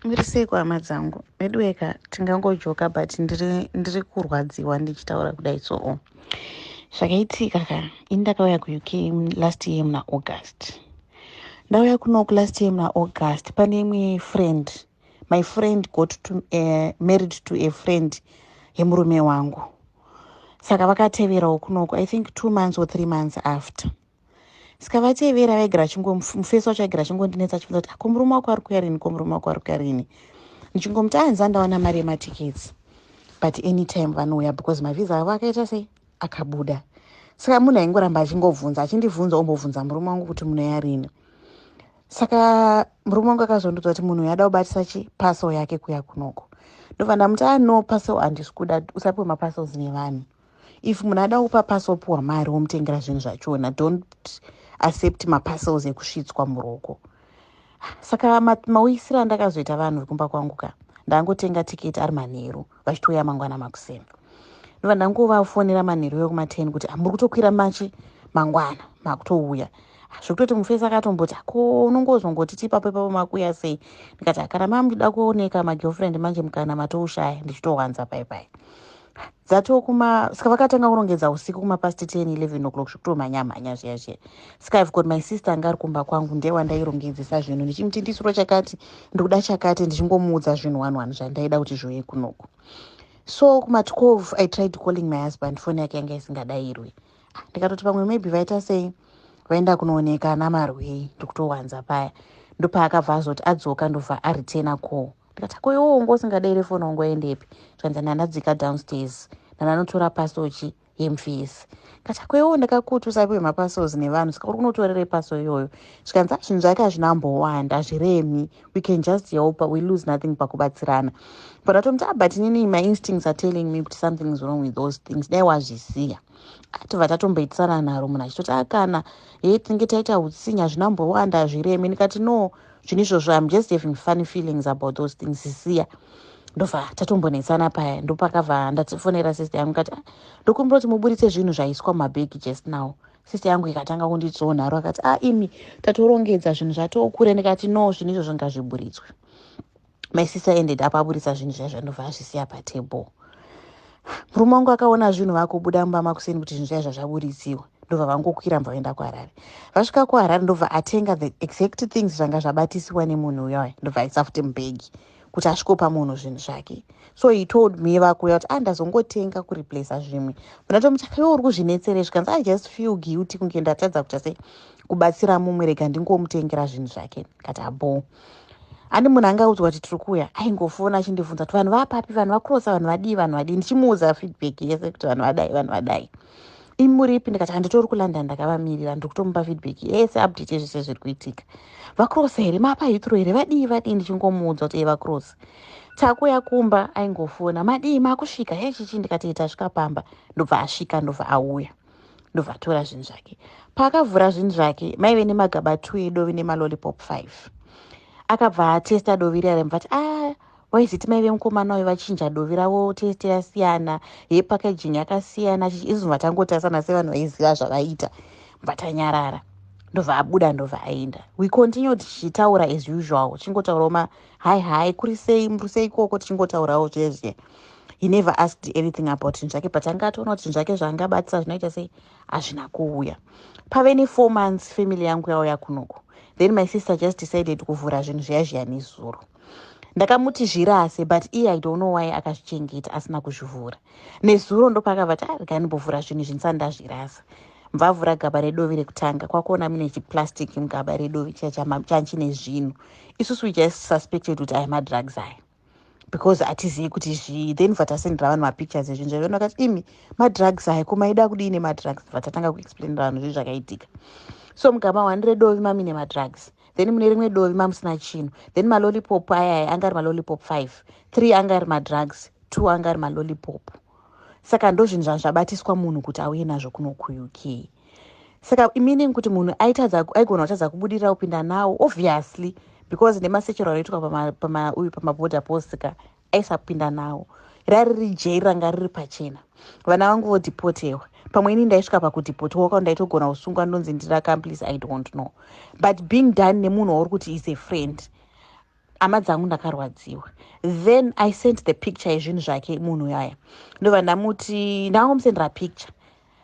Murisei hama dzangu medweka tingangojoka but ndiri kurwadziwa ndichitaura kudai so zvakaitika ka ini ndakauya kuuk last year muna August. Ndauya kunoku last year muna August pane imwe friend, my friend got married to a friend yemurume wangu, saka vakateverawo kunoku I think 2 months or 3 months after. Saka vatevera vaigara mufesi wacho aigara chingondinetsa chibvunza kuti ko murume wako ari kuya rini, ko murume wako ari kuya rini. Ndichingomutsi hanzi ndawana mari yematickets but anytime vanouya because mavhiza avo akaita sei akabuda. Saka munhu aingoramba achindibvunza ombobvunza murume wangu kuti munoya rini. Saka murume wangu akazondudza kuti munhu yada kubatisa parcel yake kuya kunoko. Ndobva ndamuti no parcel handisi kuda, usapiwe maparcels nevanhu. If munhu ada kupa parcel puwa mari womutengera zvinhu zvachona, don't accept maparcels ekusvitswa muroko. Saka mauisira ndakazoita vanhu kumba kwangu ka ndangotenga tiketi ari manheru vachitouya mangwana makuseni. Ndobva ndangovafonera manheru yekuma10 kuti muri kutokwira machi mangwana makutouya. Zvekutoti mufesi akatomboti ko unongozongoti tipapo makuya sei. Ndikati kana mamuda kuoneka magirlfriend manje mukana matoushaya ndichitowanza pai. Saka vakatanga kurongedza usiku past 10-11 o'clock zvikutomhanya zviya. Saka I've got my sister anga ari kumba kwangu ndiye wandairongedzesa zvinhu ndichimuti ndisuro chakati ndikuda chakati ndichingomuudza zvinhu 1 zvandaida kuti zviuye kunoku. So kuma12 I tried calling my husband, phone yake yanga isingadayirwi. Ndikatoti pamwe maybe vaita sei vaenda kunooneka namarwei ndikutowanza paya. Ndopaakabva azoti adzoka ndobva aritena call. Ndikati ko iwo ngosingadayire phone wangoendepi. Zvanzi ndadzika downstairs ndanotora parcel yemufesi. Ndikati ko iwo ndakakuti usapiwe maparcels nevanhu, saka uri kunotorere parcel iyoyo. Zvikanzi zvinhu zvake hazvinambowanda hazviremi, we can just help, we lose nothing pakubatsirana. But atomuti but inini my instincts are telling me kuti something is wrong with those things. Dai wazvisiya. Atobva tatomboitisana naro munhu achitoti akana tinenge taita utsinya hazvinambowanda hazviremi. Ndikati no, zvinhu izvozvo I'm just having funny feelings about those things. Zisiya. Ndobva tatombonetsana paya. Ndopakabva ndatifonera sister yangu kati ndokumbira kuti muburitse zvinhu zvaiswa mumabhegi just now. Sister yangu ikatanga kunditsonharo akati imi tatorongedza zvinhu zvatokure. Ndikati no, zvinhu izvozvo ngazviburitswe. My sister ended up aburitsa zvinhu zvazvo ndobva azvisiya patable. Murume wangu akaona zvinhu vakubuda mumba makuseni kuti zvinhu zvazvo zvaburitsiwa. Ndobva vangokwira vaenda kuHarare. Vasvika kuHarare ndobva atenga the exact things zvanga zvabatisiwa nemunhu uya. Ndobva aisa futi mubhegi kuti asvikopa munhu zvinhu zvake. So he told me vakuya kuti ndazongotenga kureplace zvimwe. Ndatomuti iwe uri kuzvinetsere zvikanzi I just feel guilty kunge ndatadza kuti sei kubatsira mumwe rega ndingomutengera zvinhu zvake. Kati abo ani munhu angaudzwa kuti tiri kuya aingofona achindibvunza kuti vanhu vapapi, vanhu vakrosa, vanhu vadii ndichimuudza feedback yese kuti vanhu vadai. Imuripi? Ndikati handitori kuLondon ndakavamirira ndikutomupa feedback yese update yezvese zviri kuitika. Vakrosa here, mapa Heathrow here, vadii ndichingomuudza kuti vakrosa. Takuya kumba aingofona madii makusvika hechichi. Ndikati tasvika pamba. Ndobva asvika ndobva auya ndobva atora zvinhu zvake. Paakavhura zvinhu zvake maive nemagaba 2 edovi nemalolipop 5. Akabva atesta dovi riya remva kuti waiziti maive mukomana wayo vachinja dovi ravo test yasiyana, packaging yakasiyana, izvo vatangotasana sevanhu vaiziva zvavaita. Vatanyarara. Ndobva abuda ndobva aenda. We continued tichitaura as usual. Chingotaurawo hi kuri sei ikoko tichingotaurawo zvezve. He never asked anything about zvinhu zvake, but angatoona kuti zvinhu zvake zvaangabatisa zvinoita sei hazvina kuuya. Pave ne4 months family yangu yauya kunoko. Then my sister just decided kuvhura zvinhu zviya nezuro. Ndakamuti zvirase, but I don't know why akazvichengeta asina kuzvivhura. Nezuro ndopakabva rega ndimbovhura zvinhu zvinisani ndazvirasa. Mvavhura gaba redovi rekutanga kwakuona mune chiplastic mugaba redovi chine zvinhu. Isusu we just suspected kuti madrugs aya. Because atizivi kuti zvii. Then vatasendera vanhu mapictures ezvinhu zvavona vakati madrugs aya kumaida kudini madrugs. Vatatanga kuexplainera vanhu zvinhu zvakaitika. So mugaba 1 redovi mamine madrugs. Then mune rimwe dovi mamusina chinhu. Then malolipop aya anga ari malolipop 5. 3 anga ari madrugs, 2 anga ari malolipop. Saka ndo zvinhu zvabatiswa munhu kuti auye nazvo kuno kuUK. Saka meaning kuti munhu aigona kutadza kubudirira kupinda nawo obviously because nemasechero aitwa pamaborder post saka aisapinda nawo. Rari jail ranga riri pachena. Vana vangu vodhipotewa. Pamwe ini ndaisvika pakudhipotewa kwa ndaitogona kusungwa ndonzi ndiri accomplice, I don't know. But being done nemunhu wauri kuti is a friend. hama dzangu ndakarwadziwa. Then I sent the picture yezvinhu zvake munhu yaya. Ndobva ndamuti ndakangomusendera picture.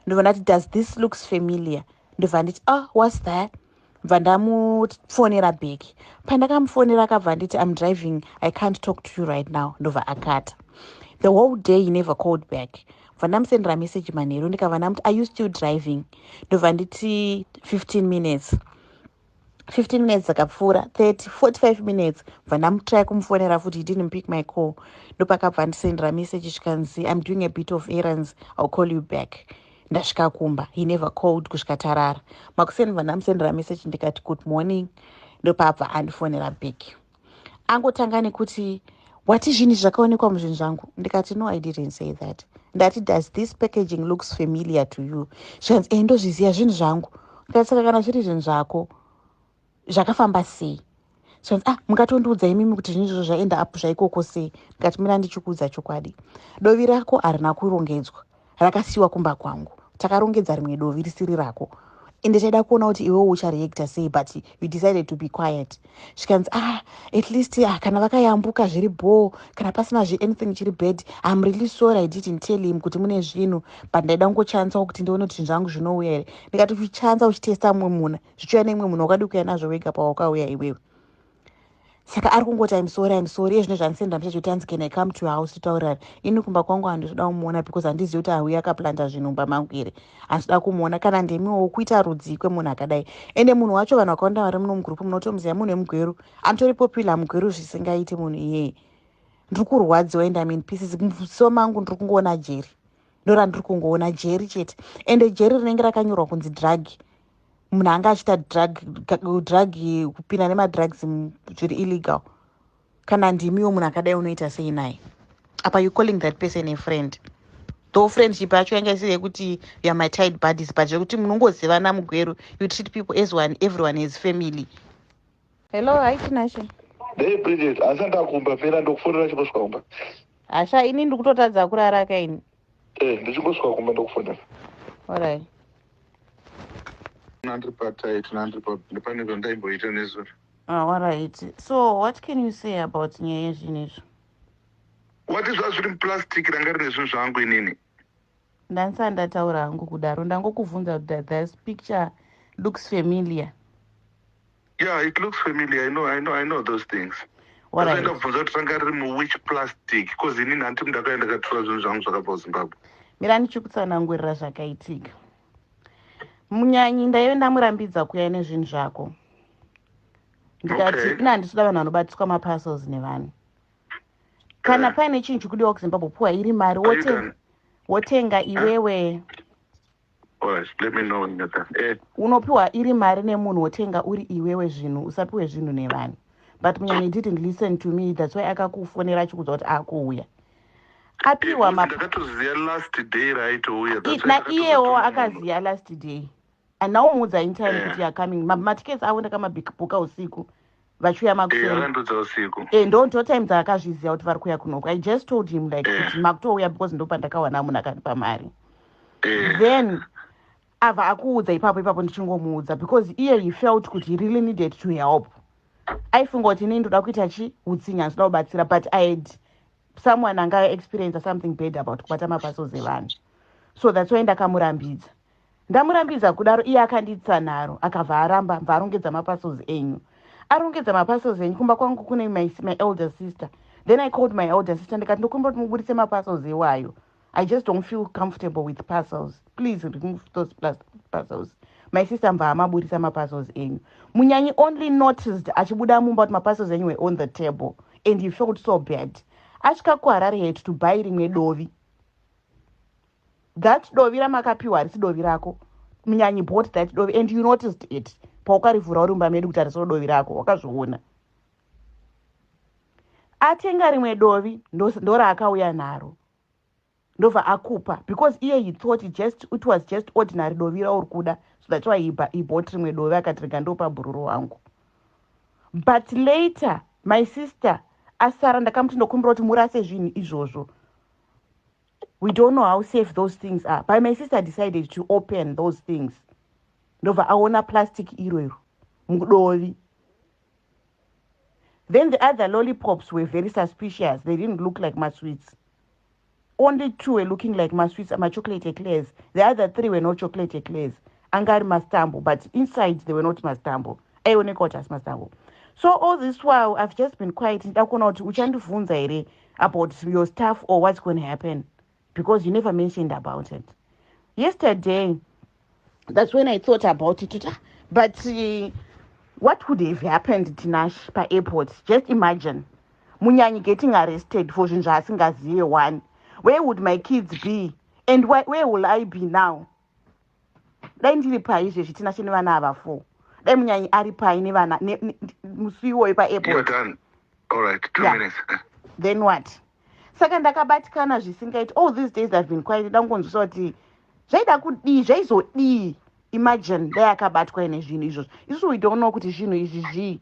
Ndobva ndati, does this looks familiar? Ndobva nditi, what's that? Ndobva ndamufonera back. Pandakamufonera akabva nditi, I'm driving, I can't talk to you right now. Ndobva akata. The whole day he never called back. Ndobva ndamusendera message manheru ndikabva ndamuti, are you still driving? Ndobva nditi 15 minutes. 15 minutes dzakapfuura, 30, 45 minutes. Ndobva ndamutrai kumufonera futi, he didn't pick my call. Ndopakabva ndisendera message chikanzi, I'm doing a bit of errands, I'll call you back. Ndasvika kumba, he never called kusvika tarara. Makuseni ndobva ndamusendera message ndikati good morning. Ndopabva andifonera back. Angotanga nekuti, wati zvinhu zvakaonekwa muzvinhu zvangu? Ndikati no, I didn't say that. Ndati, does this packaging looks familiar to you? Zvikanzi ndozviziva zvinhu zvangu. Ndikati saka kana zviri zvinhu zvako zvakafamba sei? Zvikanzi mungatondiudza imimi kuti zvinhu izvozvo zvaenda apo zvaikoko sei? Ndikati mina ndichikuudza chokwadi, dovi rako harina kurongedzwa, rakasiyiwa kumba kwangu. Takarongedza rimwe dovi risiri rako, ende taida kuona kuti iwewo uchareacta sei, but you decided to be quiet. Zvikanzi at least kana vakayambuka zviri bho, kana pasina anything chiri bad, I'm really sorry I didn't tell him kuti mune zvinhu, but ndaida kungochanza kuti ndione kuti zvinhu zvangu zvinouya here. Ndikati uchichanza uchitesta mumwe munhu, zvichiuya nemumwe munhu wakadi kuuya nazvo wega pawakauya iwewe. Saka ari kungoti I'm sorry. Izvino zvandisenda message kuti anzi can I come to your house titaurira. Ini kumba kwangu handinoda kumuona because handizivi kuti auya akaplanta zvinhu mumba mangu here. Handinoda kumuona kana ndemiwo kuita rudzi kwemunhu akadai. Ende munhu wacho vanhu vakawanda vari muno mugrupu munotomuziva munhu wemugweru. Anotori popular mugweru zvisingaiti munhu iyeye. Ndiri kurwadziwa ende I'm in pieces. Muso mangu ndiri kungoona jeri. Ndora ndiri kungoona jeri chete. Ende jeri rinenge rakanyorwa kunzi drug. Munhu anga achita drug kupinda nemadrugs zviri illegal. Kana ndimiwo munhu akadai unoita sei naye? Apa you calling that person a friend? Though friendship yacho yanga isiri yekuti you are my tight buddies, but zvekuti munongozivana mugweru, you treat people as one, everyone is family. Hello, hi Tinashe. Hey Bridget, asanda kumba pera ndokufonera chingosvika kumba. Asha ini ndikutotadza kurara kaini. Ndichingosvika kumba ndokufonera. All right. All right. So what can you say about nyaya yezvinezvo? What is zviri plastic ranga rine zvinhu zvangu inini? Ndanisa ndataura hangu kudaro, ndangokuvunza kuti this picture looks familiar. Yeah, it looks familiar. I know those things. What right. Ndabvunza kuti ranga riri which plastic because inini handiti ndakaenda ndakatora zvinhu zvangu zvakabva Zimbabwe. Mira ndichikutsanangurira zvakaitika. Munyanyi ndaive ndamurambidza kuuya nezvinhu zvako. Ndikati ina handitoda vanhu vanobatiswa maparcels nevanhu. Kana paine chinhu chikudiwa kuZimbabwe puwa iri mari wotenga iwewe. Alright, let me know when you're done. Unopiwa iri mari nemunhu wotenga uri iwewe zvinhu, usapiwe zvinhu nevanhu. But Munyanyi didn't listen to me, that's why akakufonera achikuudza kuti akuuya. Apiwa ndakatoziya last day right ouya. Iyewo akaziya last day. And now muudza in time kuti you are coming. Matickets avo ndakamabhuka usiku. Vachiuya makuseni. Ndo time dzaakazviziva kuti vari kuuya kunoku. I just told him like kuti makutouya because ndopandakawana munhu akanipa mari. Then abva akuudza ipapo ndichingomuudza because he felt kuti he really needed to help. Aifunga kuti inini ndoda kuita utsinya ndoda kubatsira, but I had someone anga experience something bad about kubata maparcels evanhu. So that's why ndamurambidza kudaro iye akanditsa naro akabva aramba mva arongedza maparcels enyu. Arongedza maparcels enyu kumba kwangu kune my elder sister. Then I called my elder sister ndikati ndokumba kuti mubudise maparcels ewayo. I just don't feel comfortable with parcels. Please remove those plastic parcels. My sister mva amabudisa maparcels enyu. Munyanyi only noticed achibuda mumba kuti maparcels enyu were on the table and he felt so bad. Asvika kuHarare head to buy rimwe dovi. That dovi ramakapiwa harisi dovi rako. Munyanyi bought that dovi and you noticed it. Paukarivhura uri mumba medu kuti harisiro dovi rako, wakazviona. Atenga rimwe dovi ndoraakauya naro. Ndobva akupa because he thought it was just ordinary dovi rauri kuda. So that's why he bought rimwe dovi akatirega ndopa bhururu wangu. But later my sister asara ndakamuti ndokumbira kuti murase zvinhu izvozvo. We don't know how safe those things are. But my sister decided to open those things. Ndobva aona plastic iro mudovi. Then the other lollipops were very suspicious. They didn't look like my sweets. Only 2 were looking like my sweets, my chocolate eclairs. The other 3 were not chocolate eclairs. Angari mastambo, but inside they were not mastambo. Eonekotas mastambo. So all this while, I've just been quiet. About your stuff or what's going to happen, because you never mentioned about it. Yesterday, that's when I thought about it. But what would have happened to Nash per airport? Just imagine. Munyanyi getting arrested for Jinjasingazi one. Where would my kids be? And where will I be now? Then the price is international have 4. Then Munyanyi Aripa Nivana Musiwo airport. You're done. All right, 2 minutes. Then what? Second, Akabatikana, she think it all these days I've been quiet. Don't go to sorty. Jada could be Jaso E. Imagine there Akabatka and Jinisos. So we don't know what is Jino.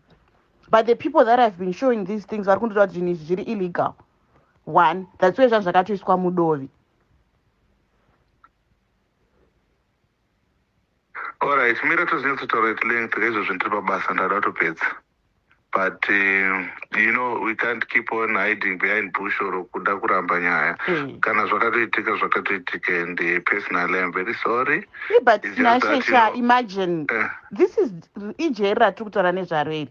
But the people that have been showing these things are going to do is illegal. One, that's where Janjakato is Kwamudovi. All right, Miratos needs to tolerate length, reasons and bus and other pets. But, you know, we can't keep on hiding behind bush or Kudakurambanya. And personally, I'm very sorry. Yeah, but Nashesha, imagine, this is Ijera Tutoranezare.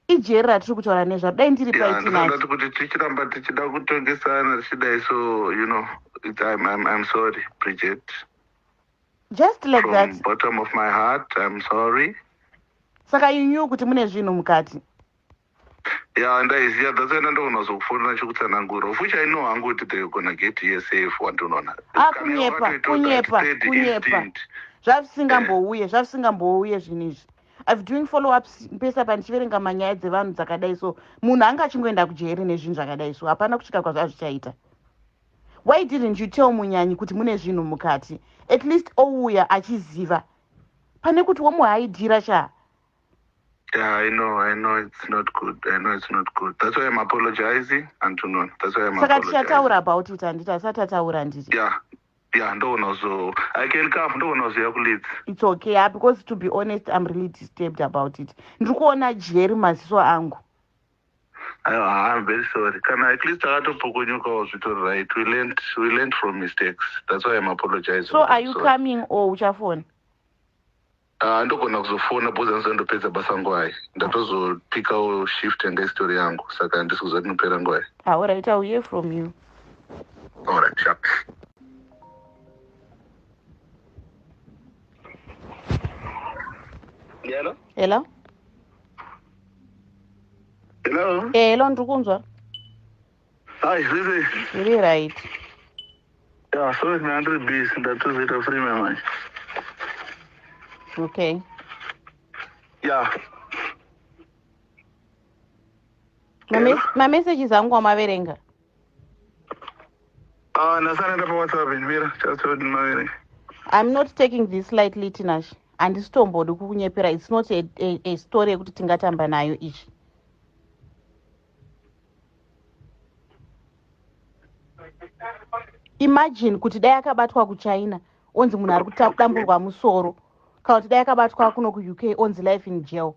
Ijera Tutoranezare. Then did so, you know, I'm sorry, Bridget. Just like From that. Bottom of my heart, I'm sorry. Saka you knew Kutimune Mukati. Yeah, and that's when I don't know so for Nachutsananguro, which I know I'm going to they're gonna get here safe one to none. Kunyepa. Singambo finish. I've doing follow-ups pesa panchiverenga manyaya dzevanhu dzakadai so munhu anga achingoenda kujeri nezvinhu zvakadai so hapana kusvika kwazvazvichaita. Why didn't you tell Munyanyi kuti mune zvinhu mukati? At least ouya achiziva. Pane kuti womuhaidhira cha. Yeah, I know it's not good. That's why I'm apologizing and to know. That's why I'm apologizing. Saka tichataura about it andita satataura nditi. Yeah, don't know so I can come, don't know so it's okay, because to be honest, I'm really disturbed about it. Ndikuona jeri maziso angu. I'm very sorry. Can I at least start to Pokonyuka hospital, right? We learned from mistakes. That's why I'm apologizing. So are you coming or uchafone? Ndogona kuzofona bhoza nzondopedza basa ngwai. Ndatozopika shift and story yangu. Saka ndisikuza kunopera ngwai. All right, I'll hear from you. All right, sharp. Hello? Hello? Hello? Hello, Ndukunzwa. Hi, Zizi. Really right. Yeah, sorry, I'm 100 bees. That was it, a free memory. Okay. Yeah. My messages are Maverenga. I'm not taking this lightly, Tinash. And this tombo kunyepera. It's not a story kuti tingatamba nayo ichi. Imagine kuti dai akabatwa kuChina onzi munhu ari kutambulwa musoro. Kana kuti dai akabatwa kuno kuUK onzi life in jail.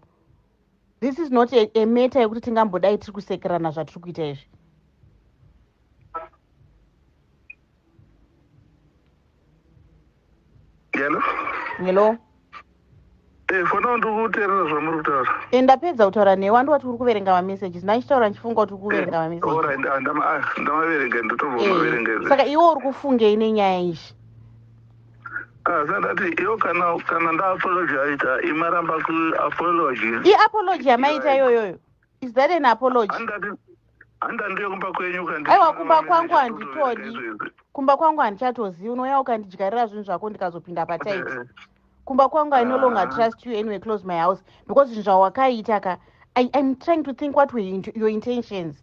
This is not a matter yekuti tingambodai tiri kusekerana zvatiri kuita izvi. Hello? Fona ndikuteerera zvamuri kutaura. Ndapedza kutaura newe wandoti uri kuverenga mamessages. Ndachitaura ndichifunga kuti uri kuverenga mamessages. Alright, ndamaverenga ndotobva saka iwe uri kufungei nenyaya izvi? Sandati iyo kana ndaapologiza imaramba kuapology. Apology yamaita iyoyoyo. Is that an apology? Anda ndiyo kumba kwenyu kandi. Aiwa kumba kwangu handitodi. Kumba kwangu handichatozivi. Unouya ukandidyarira zvinhu zvako ndikazopinda pataiti. Kumba kwangu I no longer trust you anyway, close my house. Because zvinhu zvawakaita ka I'm trying to think what were your intentions.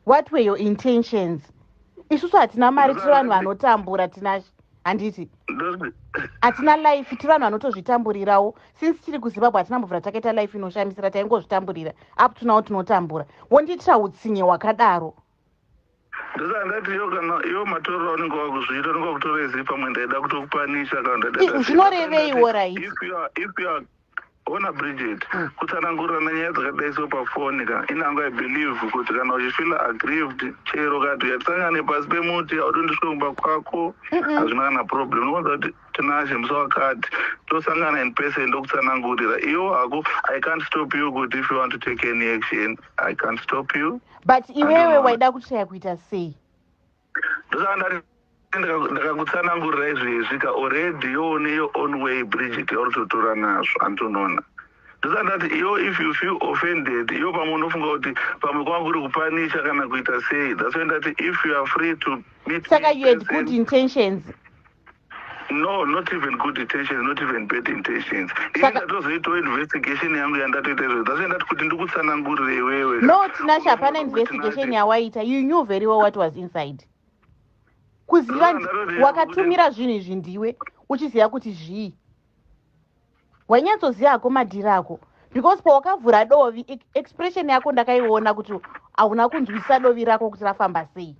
What were your intentions? Isusu hatina mari tiri vanhu vanotambura tinashi. Handiti? Hatina life tiri vanhu vanotozvitamburirawo. Since tiri kuZimbabwe hatina mbovhura takaita life inoshamisira taingozvitamburira. Up to now tinotambura. Wondiitira utsinye hwakadaro. Ndozandati iyo matorero unenge wakuzviita unenge wakutora zivi pamwe ndaida kutokupanisha kana ndaida. Zvinoreveiwo right? Ona Bridget, kutsanangurana nyaya dzakadai so pafoni ka inanga I believe kuti kana uchifeel aggrieved chero kati yatsangane pasi pemuti autondiswe kumba kwako hazvina kana problem. Unowanza kuti tinashe musi wakati tosangana in person ndokutsanangurira iwo hako I can't stop you kuti if you want to take any action I can't stop you. But iwewe waida kuchaya kuita sei? Ndosanga ndakakutsanangurira izvezvi ka already yoone your own way Bridget yauritotora nazvo antonona. Ndosandati iyo if you feel offended iyo pamwe unofunga kuti pamwe kwangu kuri kupanisha kana kuita sei. That's when that if you are free to meet Saka you had good intentions. No, not even good intentions, not even bad intentions. Even ndatozoitawo investigation yangu yandatoita izvo. That's when that kuti ndikutsanangurire iwewe. No, Tinashe, hapana investigation yawaita. You knew very well what was inside. Kuziva wakatumira zvinhu izvi ndiwe uchiziva kuti zvii. Wanyatsoziva hako madhiri ako. Because pawakavhura dovi expression yako ndakaiona kuti hauna kunzwisa dovi rako kuti rafamba sei.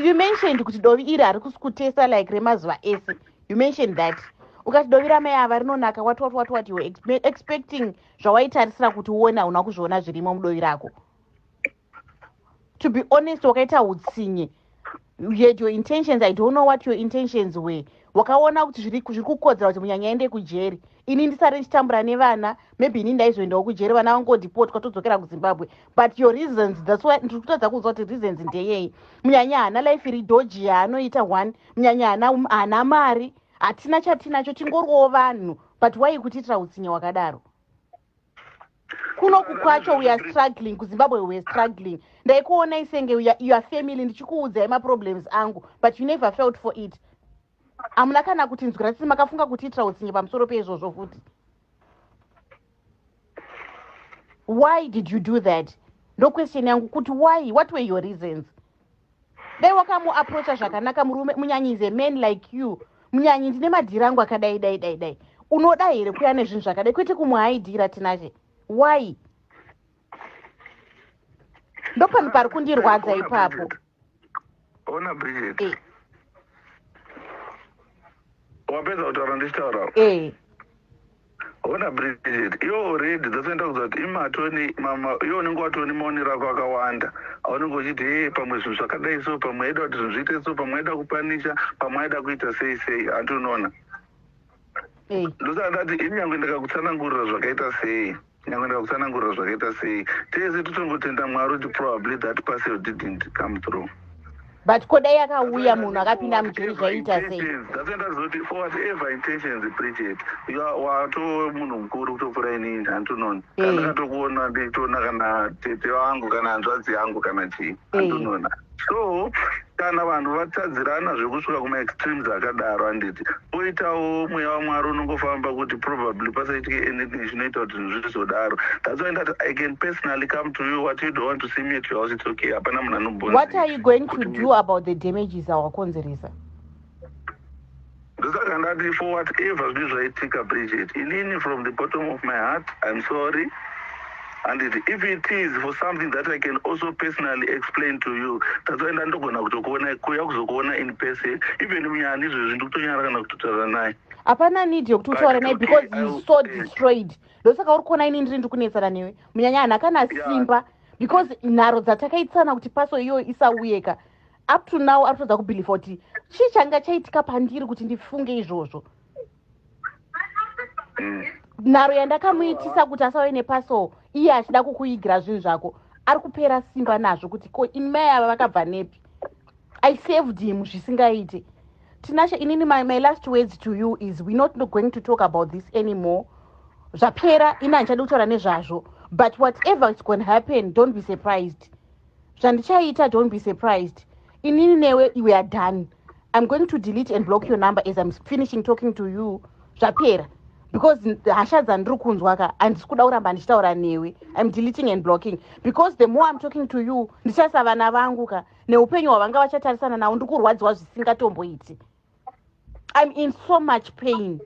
You mentioned kuti dovi iri hari kusikutesa like remazuva ese. You mentioned that. Ukati dovi ramai ava rinonaka what you were expecting zvawaitarisira kuti uone hauna kuzviona zvirimo mudovi rako. To be honest, wakaita utsinye. You had your intentions. I don't know what your intentions were. Wakaona kuti zviri kukodzera kuti munyanya aende kujeri. Ini ndisari ndichitambura nevana, maybe ini ndaizoendawo kujeri vana vangodipotwa todzokera kuZimbabwe. But your reasons, that's why ndiri kutadza kuziva kuti reasons ndeyei. Munyanya hana life iri dodgy yaanoita one. Munyanya hana mari. Hatina chatinacho tingoriwo vanhu. But why kutiitira utsinye wakadaro? Kunoku kwacho we are struggling, kuZimbabwe we are struggling. Ndaikuona isenge your family ndichikuudzai problems angu, but you never felt for it. Amuna kana kuti nzwira tsima makafunga kutiitira utsinye pamusoro peizvozvo futi. Why did you do that? No question yangu kuti why? What were your reasons? Dai wakamu approacha zvakanaka murume munyanyi is a man like you. Munyanyi ndine madhiri angu akadai. Unoda here kuya nezvinhu zvakadai kwete kumuhaidhira Tinashe. Why? Ndopani pari kundirwadza ipapo. Ona Bridget. Wapedza kutaura ndichitaurawo. Ona Bridget, iwo already dzatoenda kuziva kuti imatoni mama iwo unenge watoni maonero ako akawanda. Aunenge uchiti pamwe zvinhu zvakadai so, pamwe aida kuti zvinhu zviite so, pamwe aida kupanisha, pamwe aida kuita sei, hatunoona. Ndosaka ndati ini nyange ndakakutsanangurira zvakaita sei. Tese totongotenda Mwari kuti probably that person didn't come through. But kodai yakauya munhu akapinda mujeri zvaita sei. Ndatoenda zoti for whatever intentions Bridget. Wato munhu mukuru kutopfuura inini handinoona. Kana ndakatokuona nditoona kana tete wangu kana hanzvadzi yangu kana chii. Handinoona. So kana vanhu vatadzirana zvekusvika kuma-extremes akadaro handiti oitawo mweya waMwari unongofamba kuti probably pasaitike anything zvinoita kuti zvinhu zvizodaro. That's why that I can personally come to you. What you don't want to see me at your house, it's okay. Hapana munhu anobvunza. What are you going to do about the damages awakonzeresa? Ndosaka ndati for whatever zvinhu zvaitika Bridget, inini from the bottom of my heart I'm sorry. And if it is for something that I can also personally explain to you, that's why ndandogona kutokuona kuya kuzokuona in person. Even munyani izvezvi ndikutonyara kana kutotaura naye. Hapana need yokuti utaure naye because he's so destroyed. Ndosaka uri kuona ini ndiri ndikunetsana newe. Munyanya hana kana simba because nharo dzatakaitsana kuti paso iyoyo isauyeka. Up to now arikutodza kubelieve kuti chii changa chaitika pandiri kuti ndifunge izvozvo. Nharo yandakamuitisa kuti asauye nepaso iye achida kukuigira zvinhu zvako ari kupera simba nazvo kuti ko ini mai ava vakabva nepi. I saved him zvisingaite. Tinashe, inini my last words to you is we're not going to talk about this anymore. Zvapera ina handichadi kutaura nezvazvo, but whatever is going to happen, don't be surprised. Zvandichaita, don't be surprised. Inini newe we are done. I'm going to delete and block your number as I'm finishing talking to you. Zvapera. Because hasha dzandiri kunzwaka handisi kuda kuramba ndichitaura newe. I'm deleting and blocking because the more I'm talking to you ndichasa vana vangu ka neupenyu hwavanga vachatarisana nawo ndiri kurwadziwa zvisingatomboiti. I'm in so much pain.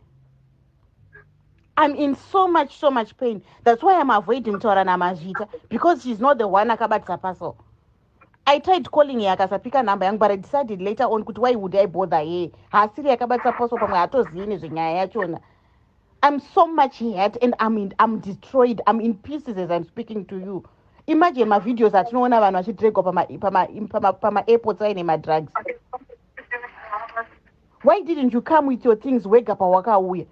I'm in so much pain. That's why I'm avoiding kutaura naMazvita because she's not the one akabatisa paso. I tried calling her akasapika number yangu, but I decided later on kuti why would I bother her. Haasiri akabatisa paso pamwe hatozivi nezvenyaya yachona. I'm so much hurt and I'm destroyed. I'm in pieces as I'm speaking to you. Imagine my videos that no one ever should take up my airports and my drugs. Why didn't you come with your things? Wake up and walk away.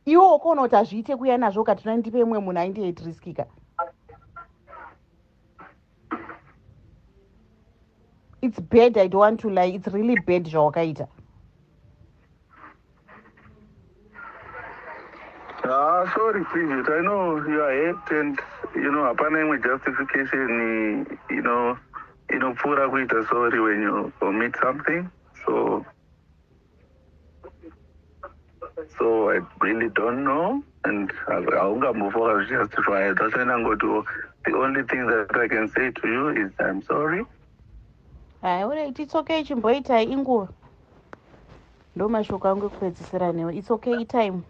Iwo ukonota zviite kuya nazvo katina ndipe imwe munhu aindietiriskika. It's bad, I don't want to lie. It's really bad zvawakaita. Sorry, Bridget. I know you are hurt and, hapana imwe justification, pura kuita sorry when you commit something. So I really don't know, and I'll move forward to justify it. The only thing that I can say to you is I'm sorry. Alright, it's okay. Chimboita inguva. Ndo mashoko angu kupedzisira newe. It's okay time.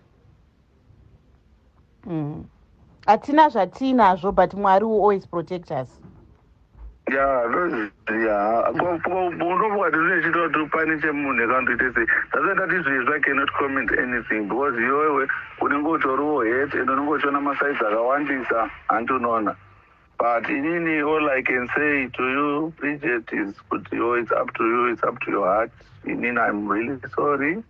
Atina zvatinazvo, but Mwari will always protect us. Yeah. I cannot comment anything because you but all I can say to you, Bridget, is it's up to you, it's up to your heart. I'm really sorry.